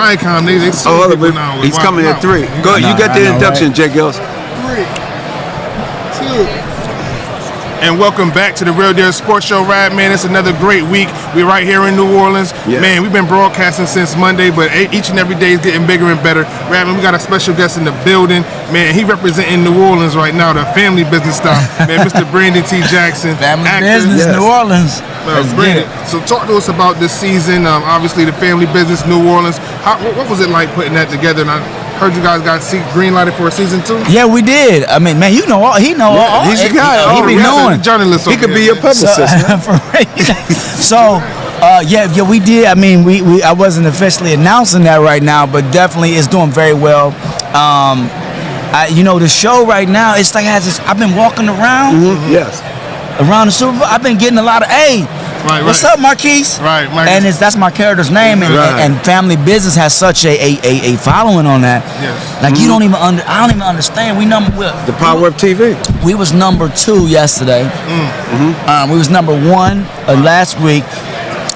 icon. They Oh, he's coming at 3. Go ahead. You got the introduction, J-GILLZ. 3, 2. And welcome back to the Real Deal Sports Show, Rad, man. It's another great week. We're right here in New Orleans. Yeah. Man, we've been broadcasting since Monday, but each and every day is getting bigger and better. Rad, man, we got a special guest in the building. Man, he representing New Orleans right now, the family business style. Man, Mr. Brandon T. Jackson. Family business, New Orleans. Brandon, so talk to us about this season. Obviously, the family business, New Orleans. What was it like putting that together? And I heard you guys got green lighted for a season 2. Yeah, we did. I mean, man, he know all. He's the guy. He be knowing. Journalist. He could be your publicist. So, yeah, we did. I mean, I wasn't officially announcing that right now, but definitely it's doing very well. The show right now, it's like I've been walking around. Yes. Around the Super Bowl, I've been getting a lot of what's up, Marquise? Right, Marquise. And that's my character's name, and family business has such a following on that. Yes. Like you don't even I don't even understand. The power of TV. We was number 2 yesterday. We was number 1 last week.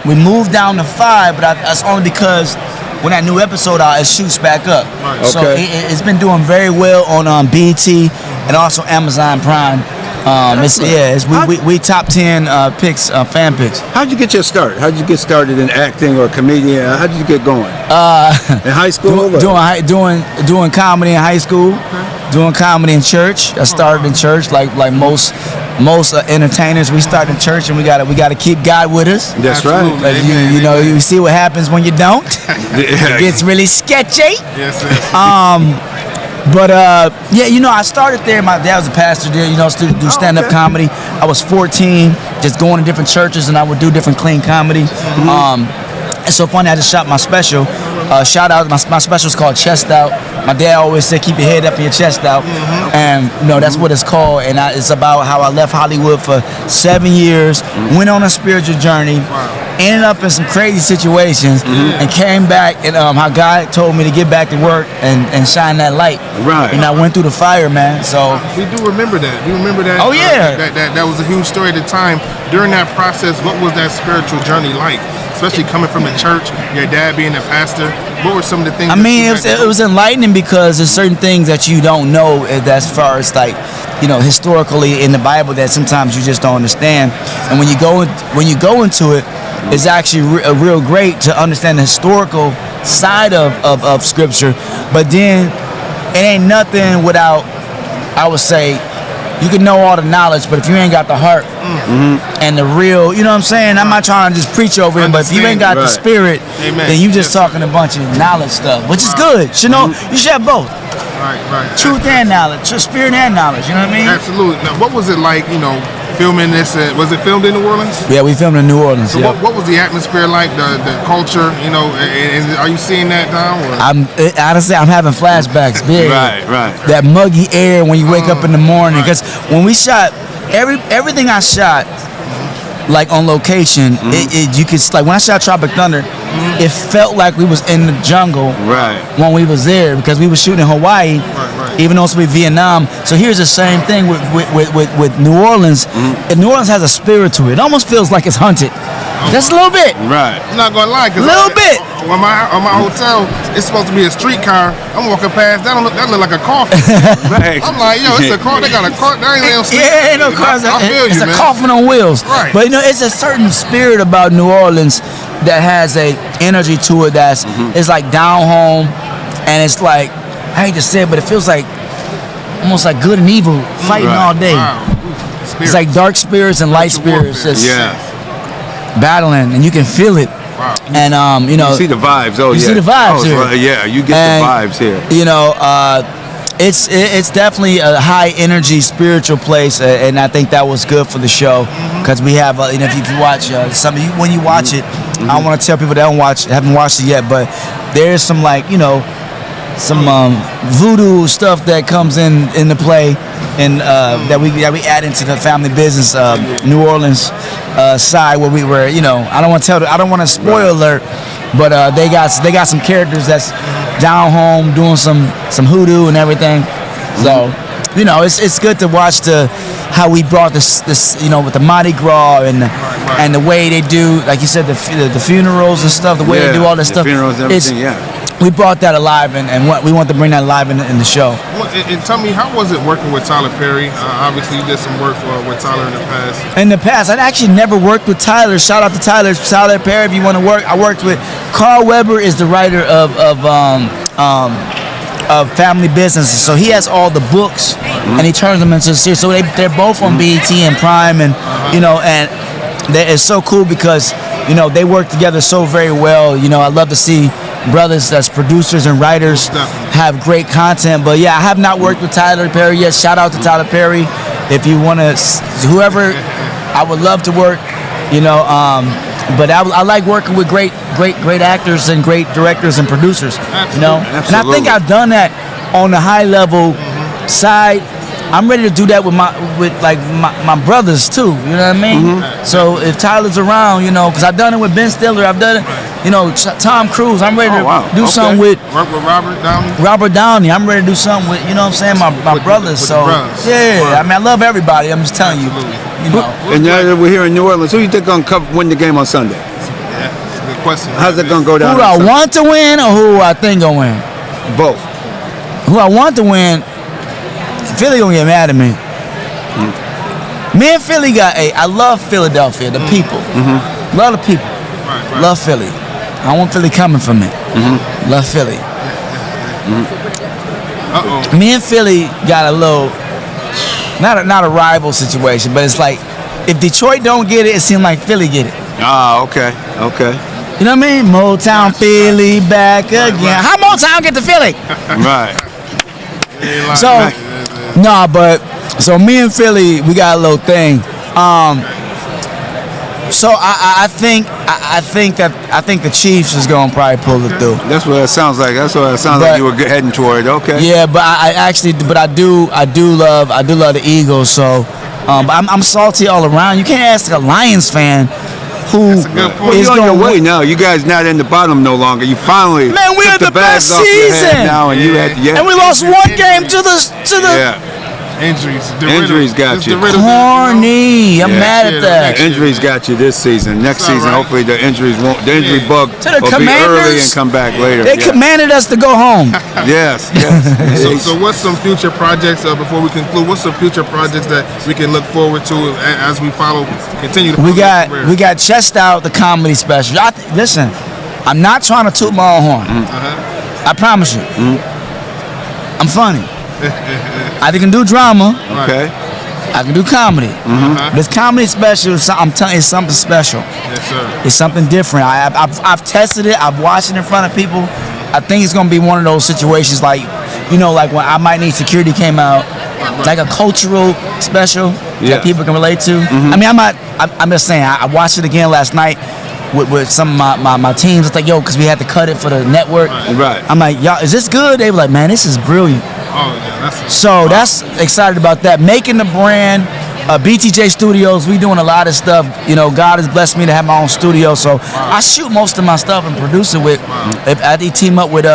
We moved down to 5, but that's only because when that new episode out, it shoots back up. Right. So it's been doing very well on BET and also Amazon Prime. We top 10 picks, fan picks. How'd you get your start? How'd you get started in acting or comedian? How'd you get going? In high school? Doing comedy in high school. Doing comedy in church. I started in church like most entertainers. We start in church and we gotta keep God with us. That's right. You see what happens when you don't. It gets really sketchy. Yes. But I started there. My dad was a pastor there, to do stand-up comedy. I was 14, just going to different churches, and I would do different clean comedy. It's so funny, I just shot my special. Shout out, my special is called Chest Out. My dad always said, keep your head up and your chest out. And, that's what it's called. And it's about how I left Hollywood for 7 years, went on a spiritual journey, ended up in some crazy situations, and came back, and how God told me to get back to work and shine that light. Right. And I went through the fire, man. So we do remember that. You remember that? Oh, yeah. That was a huge story at the time. During that process, what was that spiritual journey like? Especially coming from the church, your dad being a pastor. What were some of the things? It was enlightening because there's certain things that you don't know as far as historically in the Bible that sometimes you just don't understand. And when you go into it, it's actually real great to understand the historical side of Scripture. But then it ain't nothing without, I would say, you can know all the knowledge, but if you ain't got the heart and the real, you know what I'm saying? I'm not trying to just preach over him, but if you ain't got the spirit, then you just talking a bunch of knowledge stuff, which is good. You should have both. Right. Truth and knowledge, spirit and knowledge, you know what I mean? Absolutely. Now, what was it like, filming this? Was it filmed in New Orleans? Yeah, we filmed in New Orleans. So what was the atmosphere like, the culture, and are you seeing that now? Honestly, I'm having flashbacks, big. Right. That muggy air when you wake up in the morning. Because when we shot, everything I shot, like on location, you could, like when I shot Tropic Thunder, it felt like we was in the jungle when we was there, because we was shooting in Hawaii, even though it's with Vietnam. So here's the same thing with New Orleans. And New Orleans has a spirit to it. It almost feels like it's haunted. Just a little bit. Right. I'm not gonna lie, cause bit. On my hotel, it's supposed to be a streetcar. I'm walking past, that look like a coffin. I'm like, it's a car. They got a car. There ain't no street. Yeah, ain't no cars. I feel you, it's man. a coffin on wheels. Right. But it's a certain spirit about New Orleans that has a energy to it that's it's like down home, and it's like, I hate to say it, but it feels like almost like good and evil fighting all day. Wow. It's like dark spirits and light spirits just battling, and you can feel it. Wow. And you see the vibes. You see the vibes here. Yeah, you get the vibes here. It's definitely a high energy spiritual place, and I think that was good for the show, because we have if you watch some of you, when you watch it, I don't want to tell people that haven't watched it yet, but there's some some voodoo stuff that comes into play, and that we add into the family business New Orleans side, where we were, I don't want to spoil alert, but they got some characters that's down home doing some hoodoo and everything. So it's good to watch how we brought this with the Mardi Gras and the way they do, like you said, the funerals and stuff, the way they do all this stuff. Funerals and everything, we brought that alive, and we want to bring that alive in the show. And tell me, how was it working with Tyler Perry? Obviously, you did some work with Tyler in the past. In the past, I'd actually never worked with Tyler. Shout out to Tyler Perry if you want to work. I worked with Carl Weber, is the writer of Family Businesses. So he has all the books, and he turns them into a series. So they're both on BET and Prime, and and it's so cool because they work together so very well. I love to see brothers that's producers and writers have great content. But yeah, I have not worked with Tyler Perry yet. Shout out to Tyler Perry. If you want to, whoever, I would love to work. But I like working with great actors and great directors and producers. And I think I've done that on the high level side. I'm ready to do that with my brothers too. You know what I mean? So if Tyler's around, because I've done it with Ben Stiller, I've done it, Tom Cruise. I'm ready to do something with Robert Downey. Robert Downey. I'm ready to do something with my brothers. With so the brothers. yeah, I mean I love everybody. I'm just telling you. And now that we're here in New Orleans, who do you think gonna win the game on Sunday? Yeah, that's a good question. How's it gonna go down? Who do I want to win, or who I think gonna win? Both. Who I want to win. Philly gonna get mad at me. Me and Philly I love Philadelphia, the people. Love the people. Right. Love Philly. I want Philly coming for me. Love Philly. Me and Philly got a little, not a rival situation, but it's like, if Detroit don't get it, it seems like Philly get it. Ah, okay. You know what I mean? Motown, Philly, back again. How Motown get to Philly? Right. So me and Philly, we got a little thing. So I think the Chiefs is gonna probably pull it through. That's what it sounds like. Like you were heading toward. Okay. Yeah, but I do love the Eagles. So, but I'm salty all around. You can't ask a Lions fan who is on your way now. You guys not in the bottom no longer. You finally we had the best season now, and and we lost one game to the Injuries got you. Corny. I'm mad at that. Injuries got you this season. Next season, hopefully the injury bug will be early and come back later. They commanded us to go home. Yes. So what's some future projects before we conclude? What's some future projects that we can look forward to as we continue to follow? We got Chest Out, the comedy special. Listen, I'm not trying to toot my own horn. I promise you. I'm funny. I can do drama. Okay. I can do comedy. This comedy special, I'm telling you, it's something special. Yes, sir. It's something different. I've tested it. I've watched it in front of people. I think it's gonna be one of those situations like when I Might Need Security came out, like a cultural special that people can relate to. I mean, I'm just saying. I watched it again last night with some of my teams. It's like, because we had to cut it for the network. Right. I'm like, y'all, is this good? They were like, man, this is brilliant. Oh yeah, that's excited about that. Making the brand, BTJ Studios. We doing a lot of stuff. God has blessed me to have my own studio, so I shoot most of my stuff and produce it with. I team up with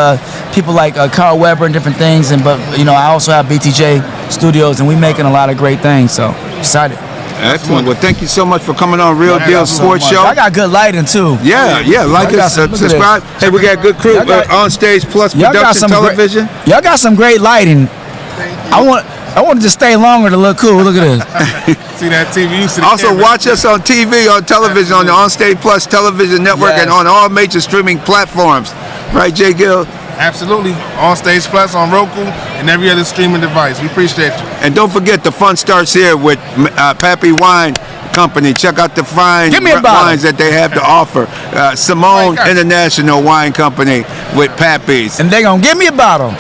people like Carl Weber and different things, but I also have BTJ Studios, and we making a lot of great things. So excited. Excellent. Well, thank you so much for coming on Real Deal Sports Show. I got good lighting too. Yeah. Like us, subscribe. Hey, we got good crew on stage plus production television. Y'all got some great lighting. I want to just stay longer to look cool. Look at this. See that TV? Also, watch us on TV, on television, on the OnStage Plus television network, and on all major streaming platforms. Right, J-GILLZ? Absolutely. OnStage Plus, on Roku, and every other streaming device. We appreciate you. And don't forget, the fun starts here with Pappy Wine Company. Check out the fine wines that they have to offer. Simone International Wine Company with Pappy's. And they're going to give me a bottle.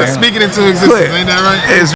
Speaking into existence, ain't that right?